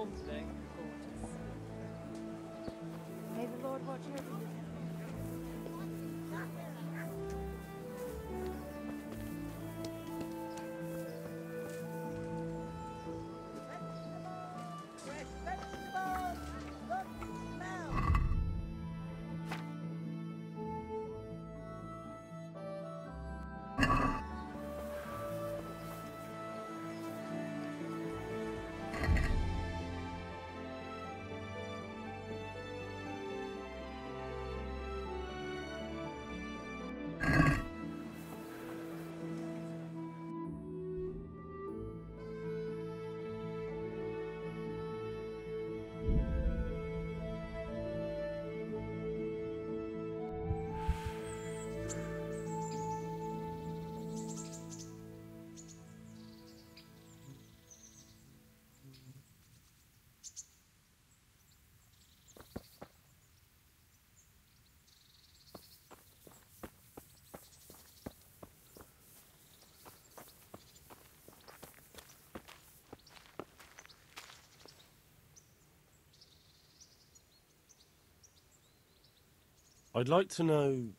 warm today. Gorgeous. May the Lord watch over you. I'd like to know...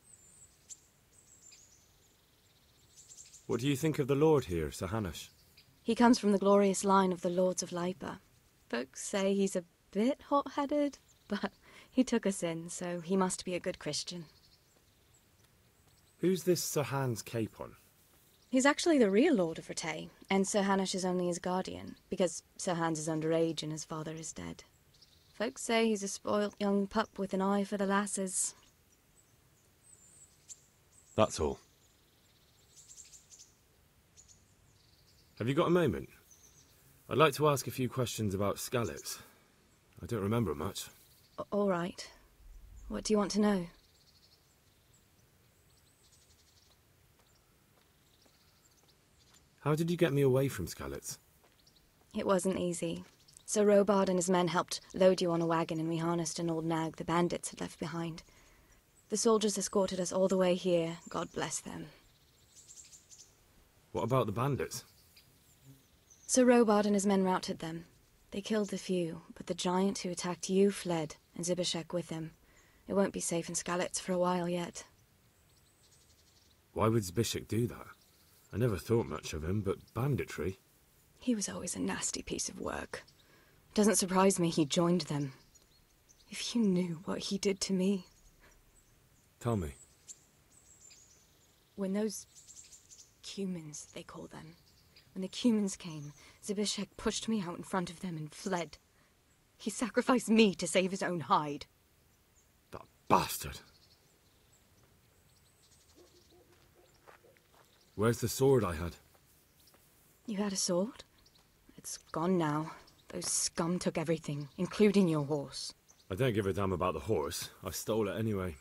What do you think of the Lord here, Sir Hanush? He comes from the glorious line of the Lords of Lipa. Folks say he's a bit hot-headed, but he took us in, so he must be a good Christian. Who's this Sir Hans Capon? He's actually the real Lord of Rattay, and Sir Hanush is only his guardian, because Sir Hans is underage and his father is dead. Folks say he's a spoilt young pup with an eye for the lasses. That's all. Have you got a moment? I'd like to ask a few questions about Skalitz. I don't remember much. All right. What do you want to know? How did you get me away from Skalitz? It wasn't easy. Sir Robard and his men helped load you on a wagon and we harnessed an old nag the bandits had left behind. The soldiers escorted us all the way here, God bless them. What about the bandits? Sir Robard and his men routed them. They killed the few, but the giant who attacked you fled, and Zibishek with him. It won't be safe in Skalitz for a while yet. Why would Zibishek do that? I never thought much of him, but banditry? He was always a nasty piece of work. Doesn't surprise me he joined them. If you knew what he did to me. Tell me. When those cumins, they call them, when the cumins came, Zibishek pushed me out in front of them and fled. He sacrificed me to save his own hide. That bastard! Where's the sword I had? You had a sword? It's gone now. Those scum took everything, including your horse. I don't give a damn about the horse. I stole it anyway.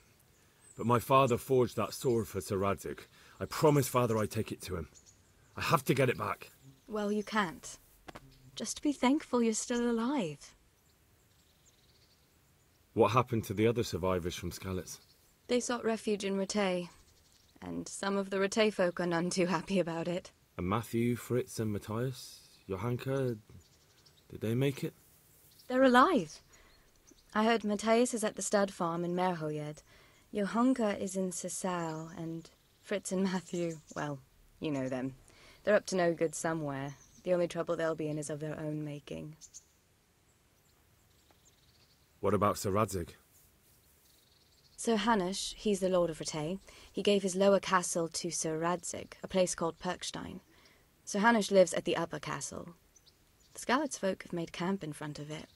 But my father forged that sword for Sir Radzig. I promised father I'd take it to him. I have to get it back. Well, you can't. Just be thankful you're still alive. What happened to the other survivors from Skalitz? They sought refuge in Rattay, and some of the Rattay folk are none too happy about it. And Matthew, Fritz and Matthias? Johanka? Did they make it? They're alive. I heard Matthias is at the stud farm in Merhoyed. Johanka is in Sasau, and Fritz and Matthew, well, you know them. They're up to no good somewhere. The only trouble they'll be in is of their own making. What about Sir Radzig? Sir Hanush, he's the Lord of Rattay. He gave his lower castle to Sir Radzig, a place called Perkstein. Sir Hanush lives at the upper castle. The Skalitz folk have made camp in front of it.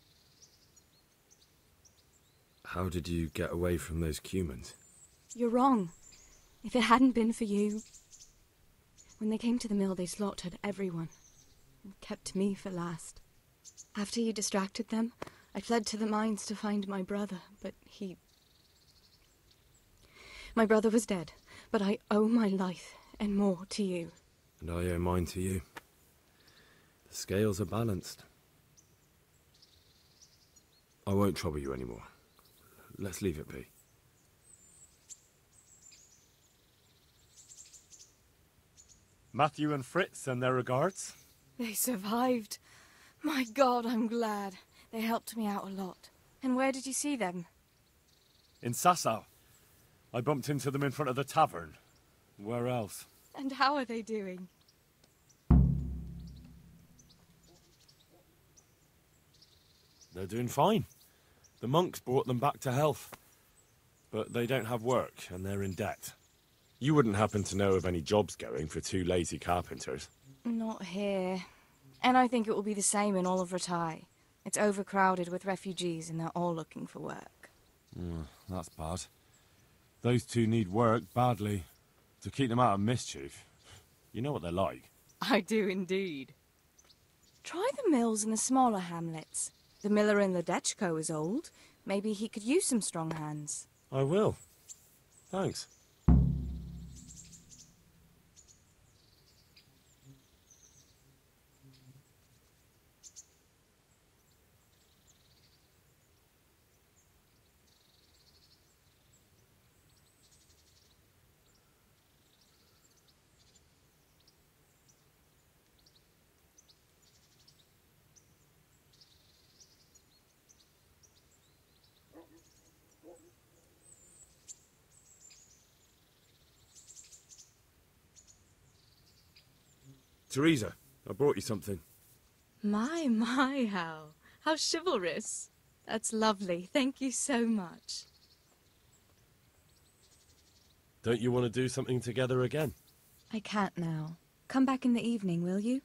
How did you get away from those cumins? You're wrong. If it hadn't been for you... When they came to the mill, they slaughtered everyone, and kept me for last. After you distracted them, I fled to the mines to find my brother, but he... My brother was dead, but I owe my life and more to you. And I owe mine to you. The scales are balanced. I won't trouble you anymore. Let's leave it be. Matthew and Fritz send their regards. They survived. My God, I'm glad. They helped me out a lot. And where did you see them? In Sasau. I bumped into them in front of the tavern. Where else? And how are they doing? They're doing fine. The monks brought them back to health. But they don't have work, and they're in debt. You wouldn't happen to know of any jobs going for two lazy carpenters? Not here. And I think it will be the same in all of Ratai. It's overcrowded with refugees, and they're all looking for work. That's bad. Those two need work badly. To keep them out of mischief. You know what they're like. I do indeed. Try the mills in the smaller hamlets. The miller in the Dechko is old. Maybe he could use some strong hands. I will. Thanks. Teresa, I brought you something. My, how chivalrous. That's lovely. Thank you so much. Don't you want to do something together again? I can't now. Come back in the evening, will you?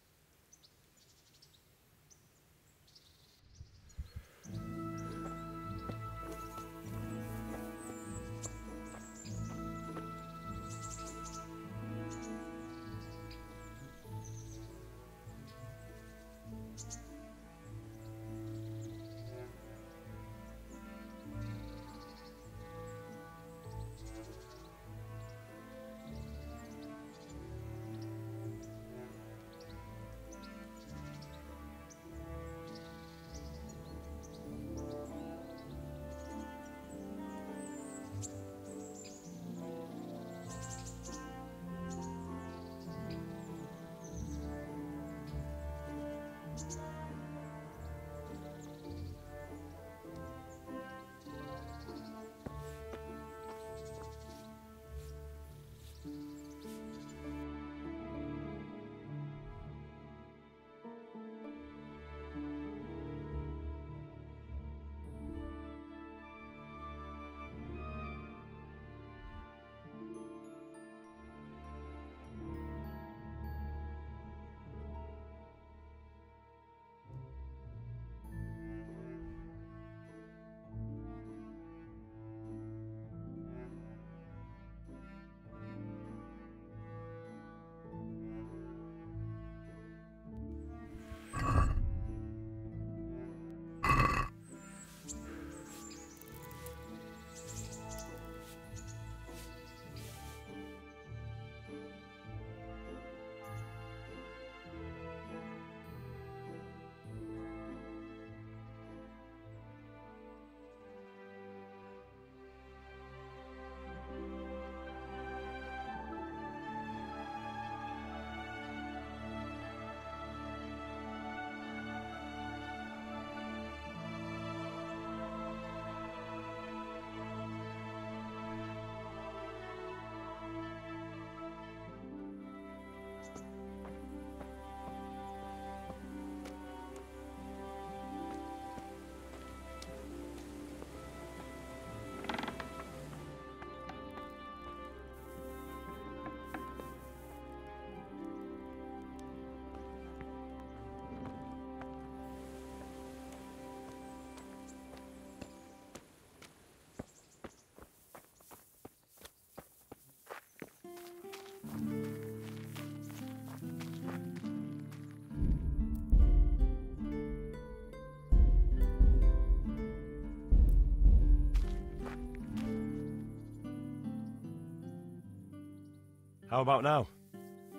How about now?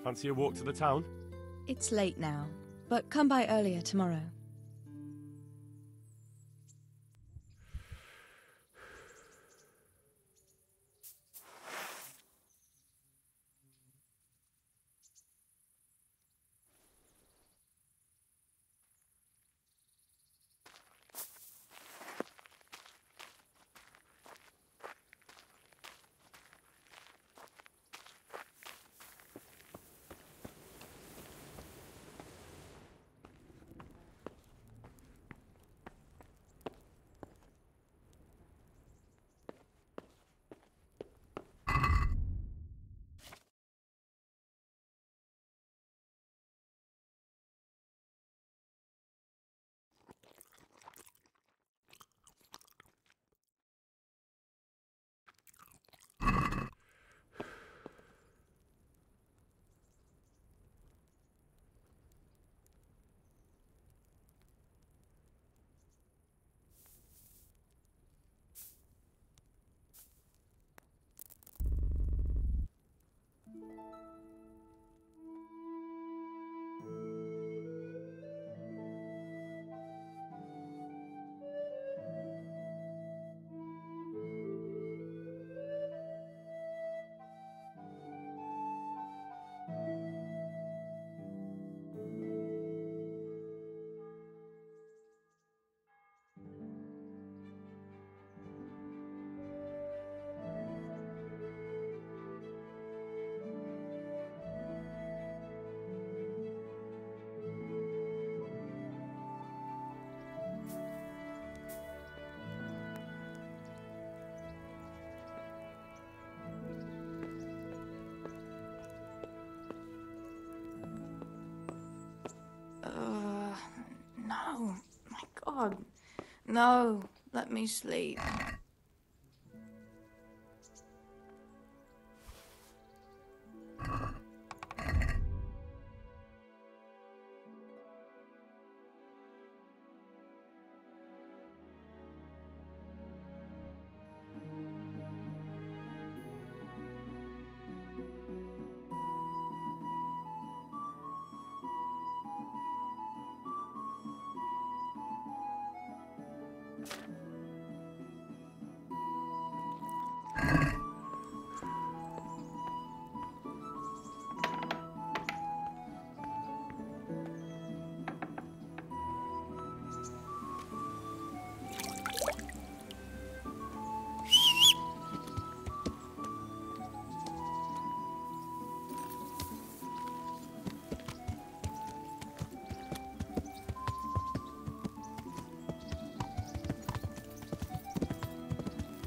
Fancy a walk to the town? It's late now, but come by earlier tomorrow. Oh, my God. No, let me sleep.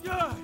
Yeah!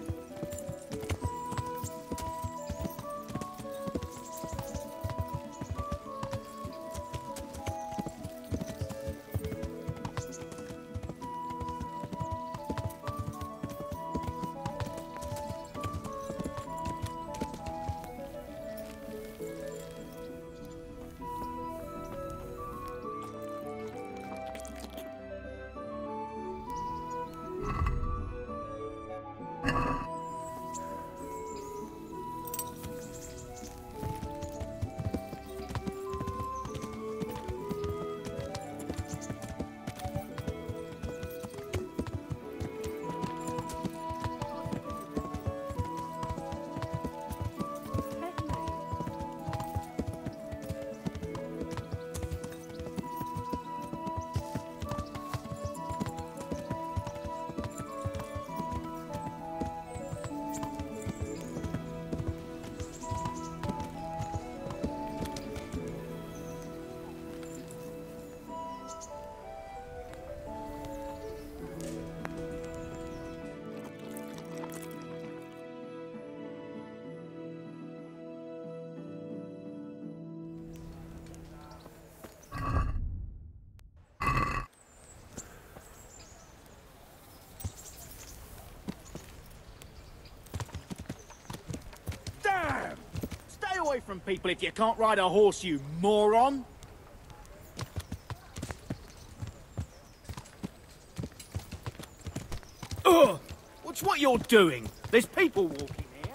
Damn! Stay away from people if you can't ride a horse, you moron! Ugh! Watch what you're doing! There's people walking here!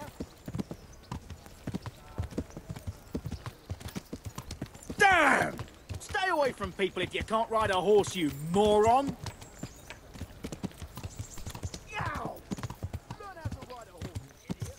Damn! Stay away from people if you can't ride a horse, you moron! Yow! Learn how to ride a horse, you idiot!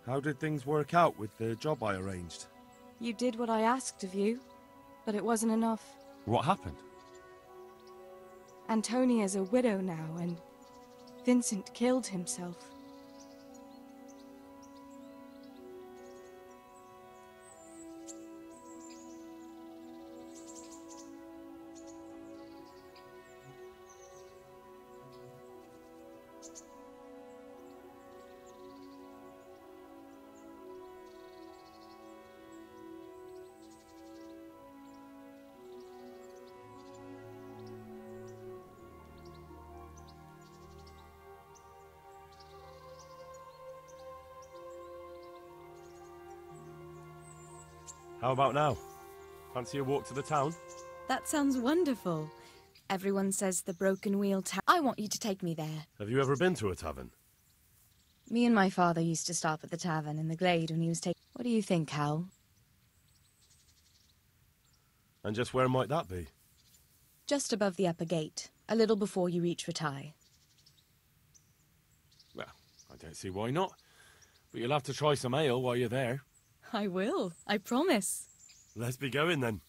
How did things work out with the job I arranged? You did what I asked of you, but it wasn't enough. What happened? Antonia's a widow now, and Vincent killed himself. How about now? Fancy a walk to the town? That sounds wonderful. Everyone says the Broken Wheel I want you to take me there. Have you ever been to a tavern? Me and my father used to stop at the tavern in the glade when he was taking... What do you think, Hal? And just where might that be? Just above the upper gate, a little before you reach Rattay. Well, I don't see why not. But you'll have to try some ale while you're there. I will, I promise. Let's be going then.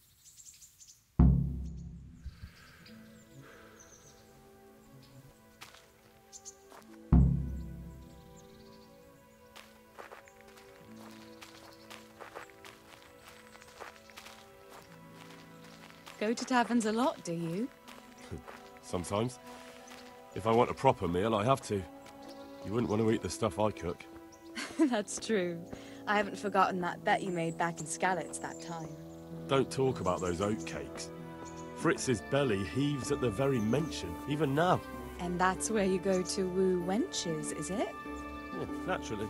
Go to taverns a lot, do you? Sometimes. If I want a proper meal, I have to. You wouldn't want to eat the stuff I cook. That's true. I haven't forgotten that bet you made back in Skalitz that time. Don't talk about those oat cakes. Fritz's belly heaves at the very mention, even now. And that's where you go to woo wenches, is it? Yeah, naturally.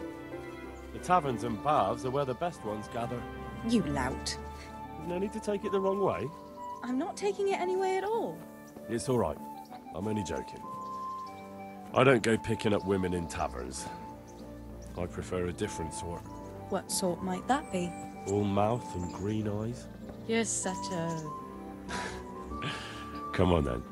The taverns and baths are where the best ones gather. You lout. No need to take it the wrong way. I'm not taking it any way at all. It's all right. I'm only joking. I don't go picking up women in taverns. I prefer a different sort. What sort might that be? All mouth and green eyes. You're such a... Come on then.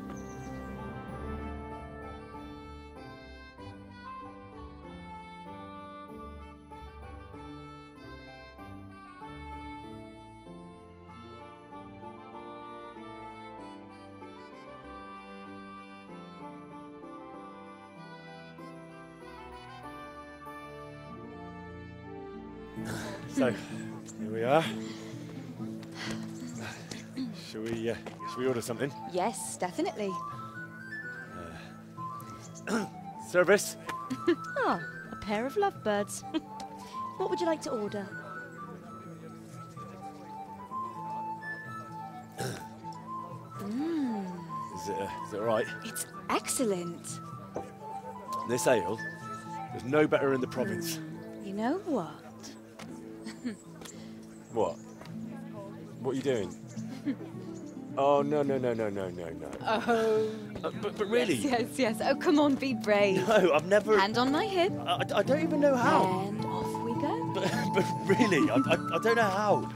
So, here we are. Shall we order something? Yes, definitely. Service? Ah, a pair of lovebirds. What would you like to order? Is it all right? It's excellent. This ale is no better in the province. You know what? What? What are you doing? Oh, no. Oh. But really? Yes. Oh, come on, be brave. No, I've never... Hand on my hip. I don't even know how. And off we go. But really, I don't know how.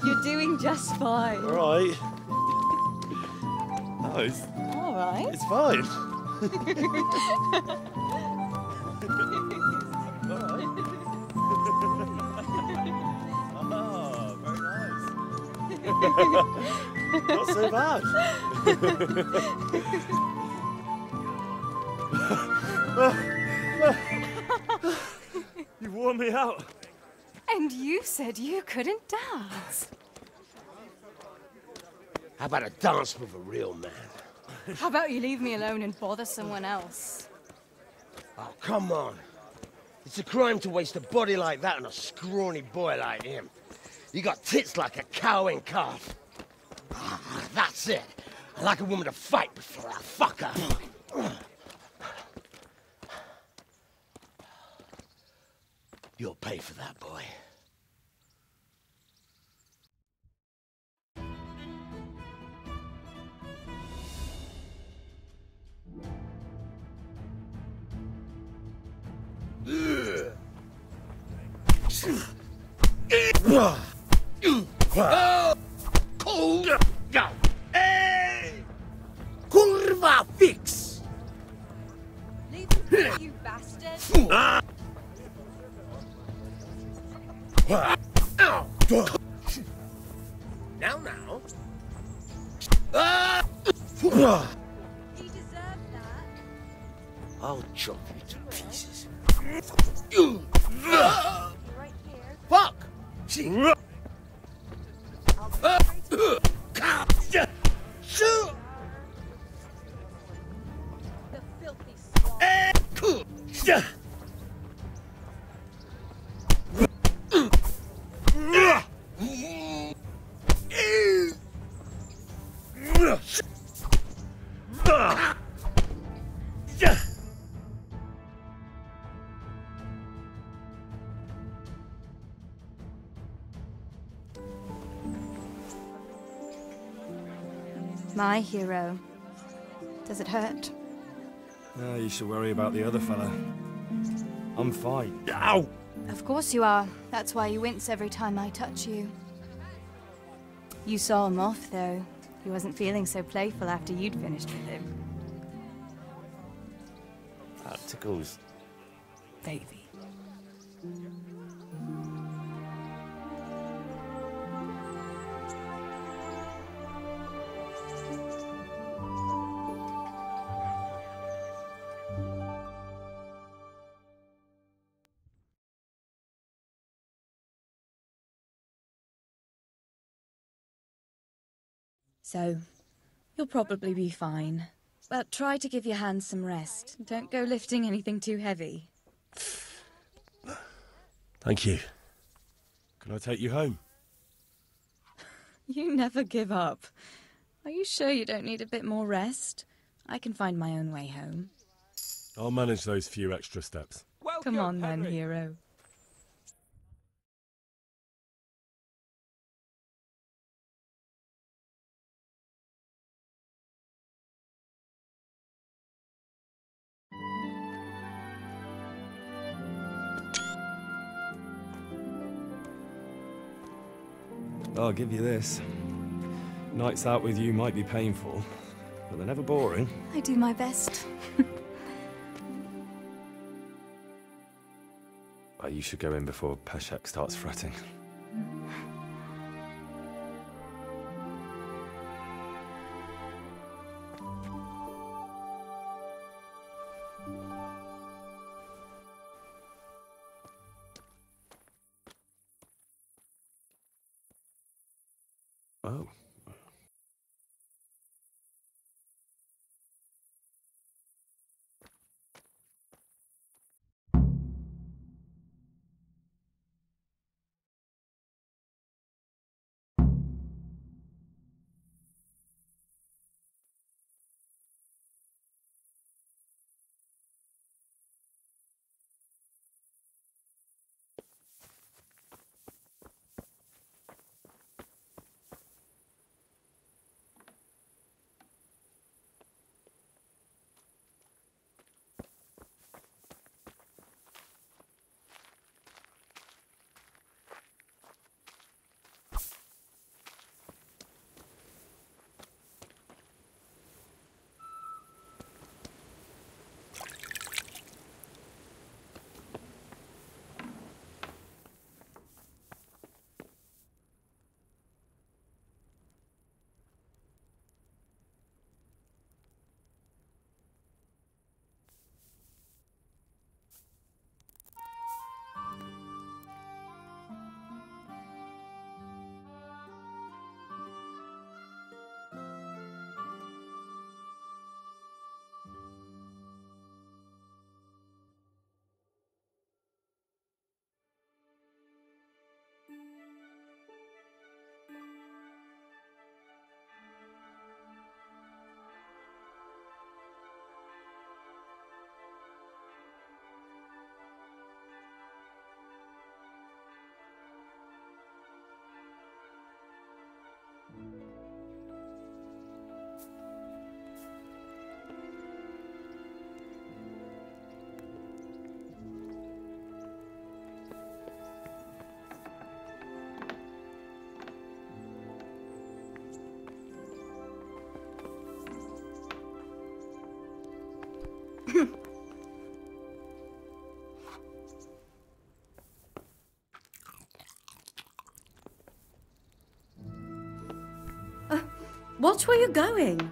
You're doing just fine. All right. No, it's All right. fine. All right. Oh, very nice. Not so bad. You've worn me out. And you said you couldn't dance. How about a dance with a real man? How about you leave me alone and bother someone else? Oh, come on. It's a crime to waste a body like that on a scrawny boy like him. You got tits like a cow in calf. Ah, that's it. I like a woman to fight before I fuck her. You'll pay for that, boy. Leave me, you bastard. Now. He deserved that. I'll chop you to pieces. Right here. Fuck! The filthy swine. My hero. Does it hurt? No, you should worry about the other fella. I'm fine. Ow! Of course you are. That's why you wince every time I touch you. You saw him off, though. He wasn't feeling so playful after you'd finished with him. That tickles. Baby. So, you'll probably be fine. But try to give your hands some rest. Don't go lifting anything too heavy. Thank you. Can I take you home? You never give up. Are you sure you don't need a bit more rest? I can find my own way home. I'll manage those few extra steps. Come on then, hero. I'll give you this. Nights out with you might be painful, but they're never boring. I do my best. You should go in before Peshek starts fretting. Oh. Watch where you're going.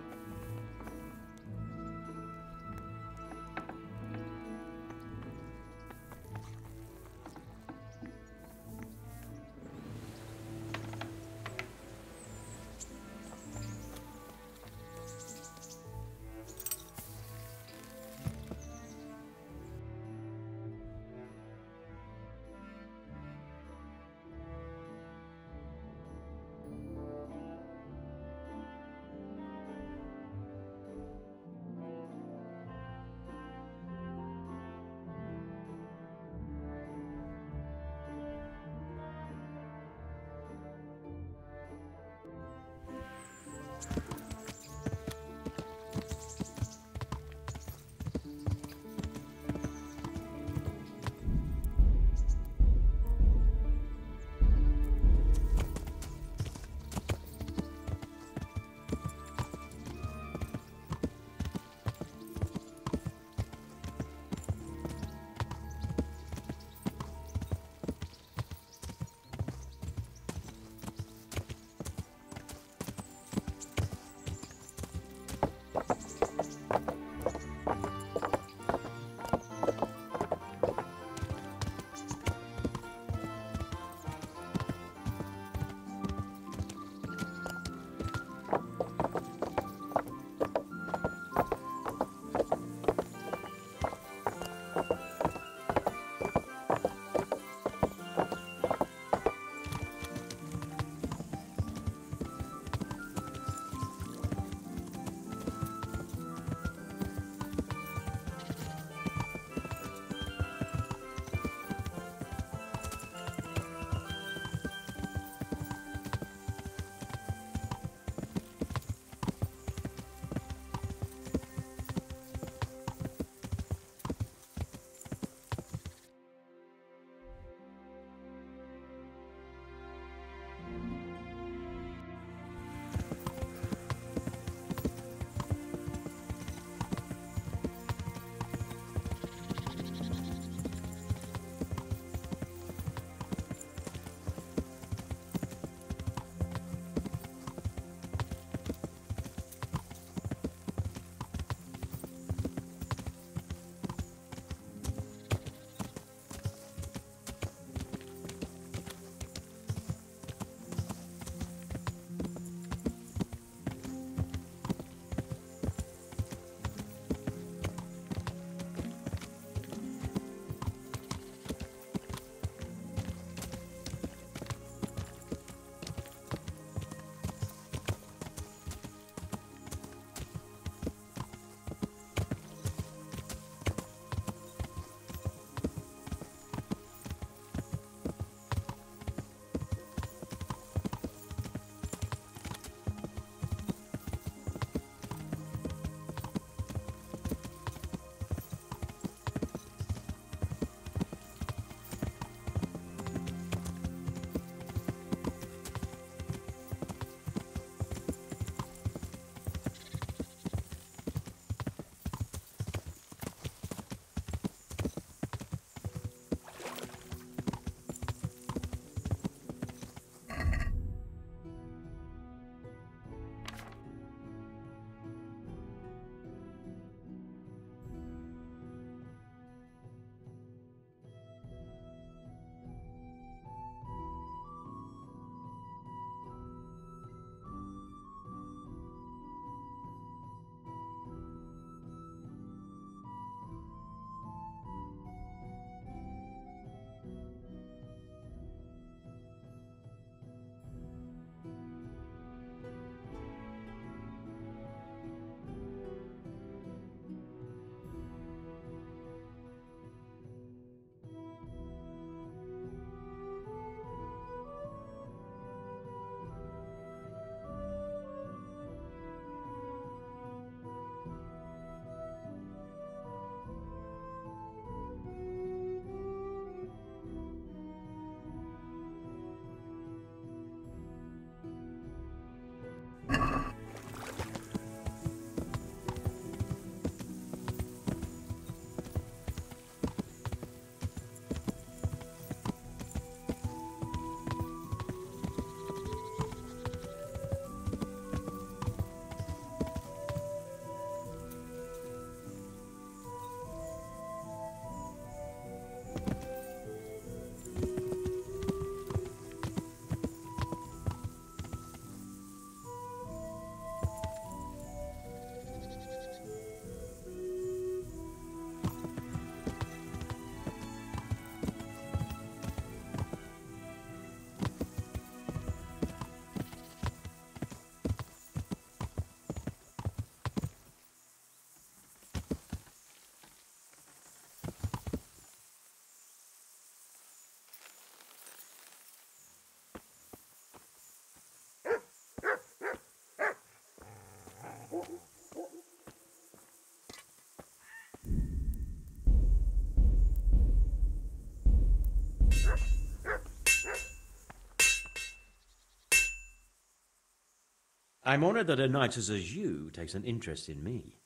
I'm honored that a knight such as you takes an interest in me.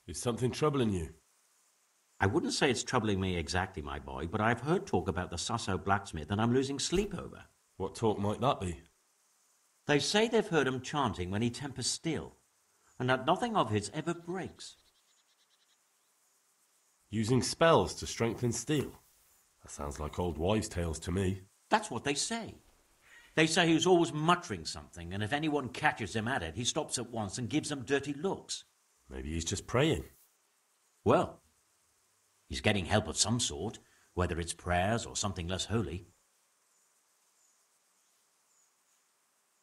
Is something troubling you? I wouldn't say it's troubling me exactly, my boy, but I've heard talk about the Sasso blacksmith and I'm losing sleep over. What talk might that be? They say they've heard him chanting when he tempers steel, and that nothing of his ever breaks. Using spells to strengthen steel? That sounds like old wives' tales to me. That's what they say. They say he's always muttering something, and if anyone catches him at it, he stops at once and gives them dirty looks. Maybe he's just praying. Well, he's getting help of some sort, whether it's prayers or something less holy.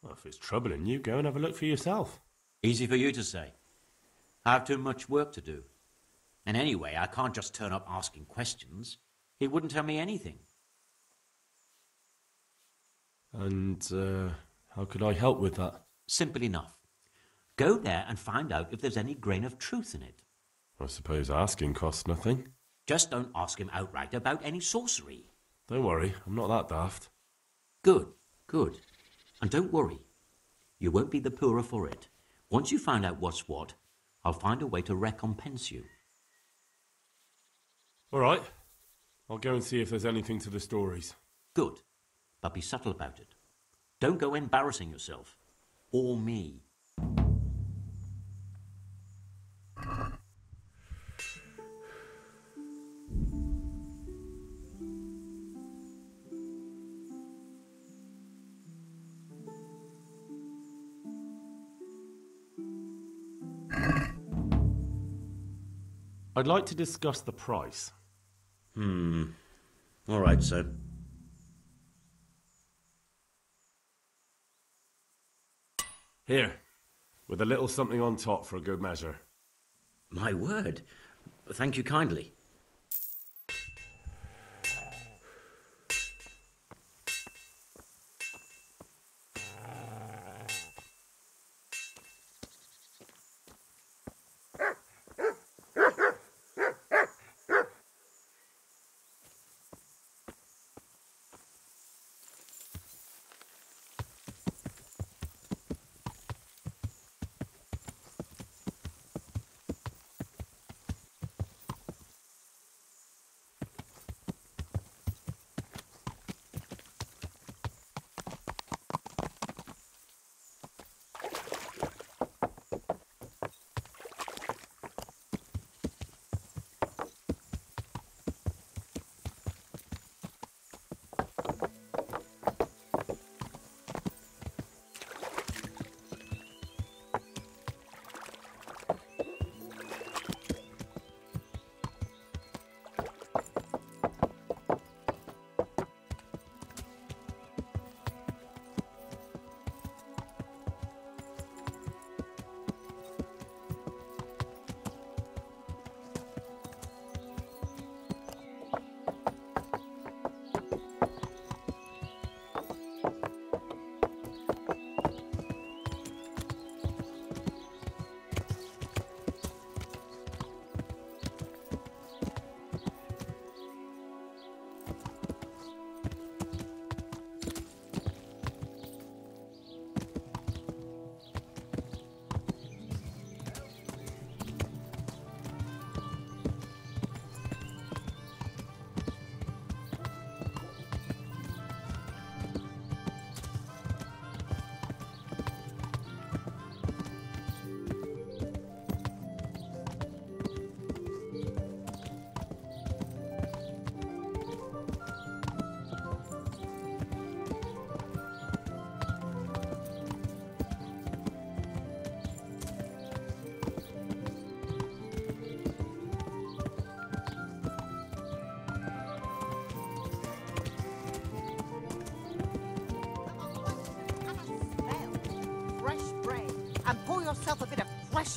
Well, if it's troubling you, go and have a look for yourself. Easy for you to say. I have too much work to do. And anyway, I can't just turn up asking questions. He wouldn't tell me anything. And, how could I help with that? Simple enough. Go there and find out if there's any grain of truth in it. I suppose asking costs nothing. Just don't ask him outright about any sorcery. Don't worry, I'm not that daft. Good, good. And don't worry. You won't be the poorer for it. Once you find out what's what, I'll find a way to recompense you. All right. I'll go and see if there's anything to the stories. Good. But be subtle about it. Don't go embarrassing yourself. Or me. I'd like to discuss the price. All right, sir. Here, with a little something on top for a good measure. My word. Thank you kindly.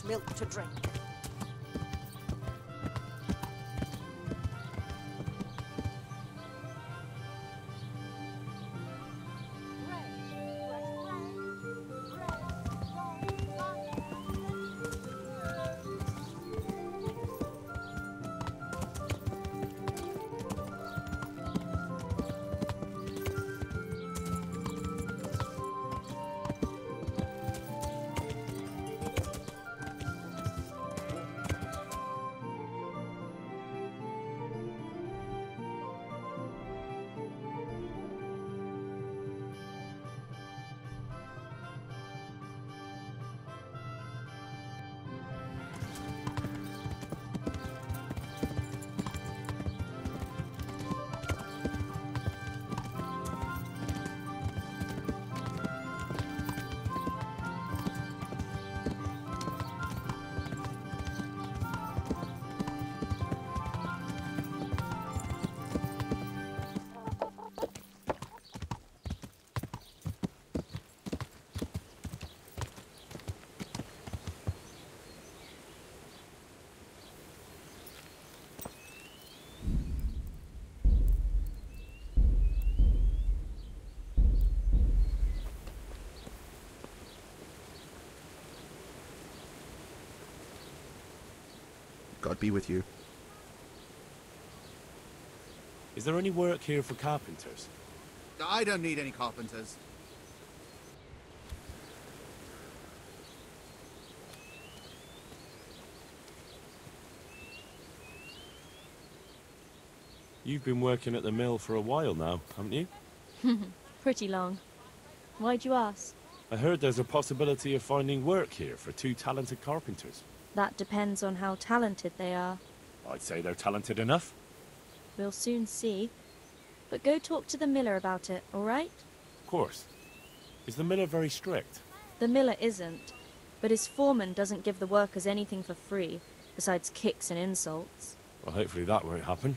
fresh milk to drink. God be with you. Is there any work here for carpenters? I don't need any carpenters. You've been working at the mill for a while now, haven't you? Pretty long. Why'd you ask? I heard there's a possibility of finding work here for 2 talented carpenters. That depends on how talented they are. I'd say they're talented enough. We'll soon see. But go talk to the miller about it, all right? Of course. Is the miller very strict? The miller isn't, but his foreman doesn't give the workers anything for free, besides kicks and insults. Well, hopefully that won't happen.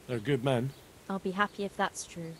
They're good men. I'll be happy if that's true.